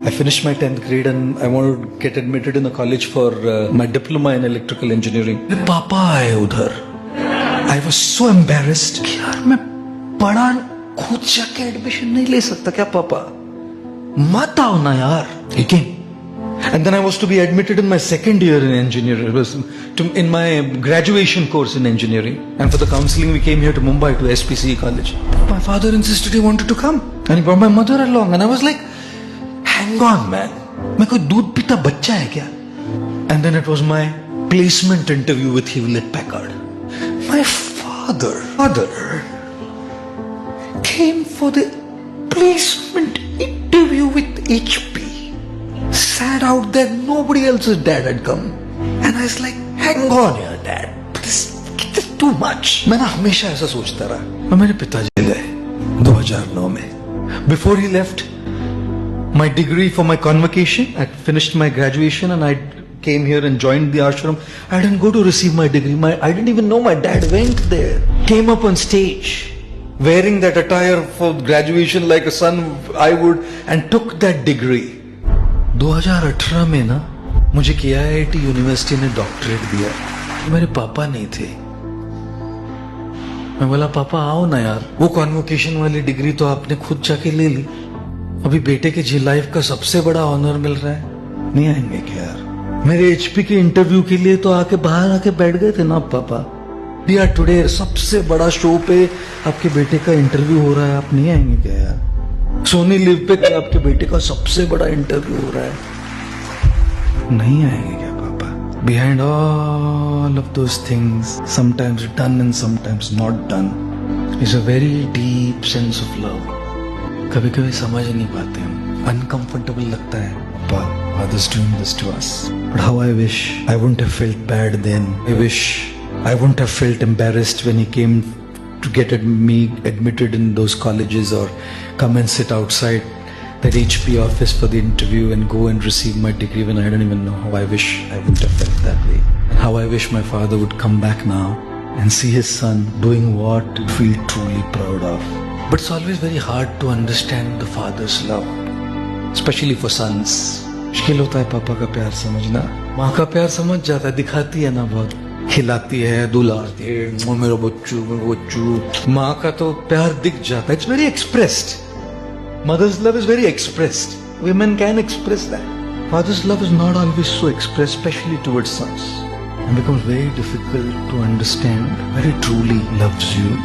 I finished my 10th grade and I wanted to get admitted in a college for my diploma in electrical engineering. मेरे पापा आए उधर. I was so embarrassed कि यार मैं पढ़ा खुद जाके एडमिशन नहीं ले सकता क्या पापा? मत आओ ना यार. He came. And then I was to be admitted in my second year in engineering. It was in my graduation course in engineering. And for the counseling, we came here to Mumbai to SPCE college. My father insisted he wanted to come. And he brought my mother along. And I was like, hang on, man. मैं कोई दूध पीता बच्चा है क्या? And then it was my placement interview with Hewlett Packard. My father came for the placement interview with HP. Sat out there, nobody else's dad had come. And I was like, hang on here, dad. This is too much. मैं ना हमेशा ऐसा सोचता रहा. और मेरे पिताजी गए 2009 में. Before he left, my degree for my convocation, I finished my graduation and I came here and joined the ashram. I didn't go to receive my degree. I didn't even know my dad went there. Came up on stage, wearing that attire for graduation like a son I would, and took that degree. 2018 में ना मुझे KIIT university ने doctorate दिया. मेरे पापा नहीं थे. मैं बोला पापा आओ ना यार, वो कॉन्वोकेशन वाली डिग्री तो आपने खुद जाके ले ली. अभी बेटे के जी लाइफ का सबसे बड़ा ऑनर मिल रहा है. नहीं आएंगे क्या यार? मेरे HP के इंटरव्यू के लिए तो आके बाहर आके बैठ गए थे ना पापा. यार टुडे सबसे बड़ा शो पे आपके बेटे का इंटरव्यू हो रहा है, आप नहीं आएंगे क्या यार? सोनी लिव पे आपके बेटे का सबसे बड़ा इंटरव्यू हो रहा है, नहीं आएंगे क्या पापा? Behind all of those things, sometimes done and sometimes not done, is a very deep sense of love. कभी कभी समझ नहीं पाते हम, अनकंफर्टेबल लगता है. पापा, Father's doing this to us. But how I wish I wouldn't have felt bad then. I wish I wouldn't have felt embarrassed when he came to get me admitted in those colleges or come and sit outside that HP office for the interview and go and receive my degree when I don't even know. How I wish I wouldn't have felt that way. And how I wish my father would come back now and see his son doing what he feel truly proud of. But it's always very hard to understand the father's love, especially for sons. मुश्किल होता है पापा का प्यार समझना. माँ का प्यार समझ जाता है, दिखाती है ना बहुत, खिलाती है, दुलारती है, मेरा बच्चू. माँ का तो प्यार दिख जाता है. It's very expressed. Mother's love is very expressed. Women can express that. Father's love is not always so expressed, especially towards sons. It becomes very difficult to understand where he truly loves you.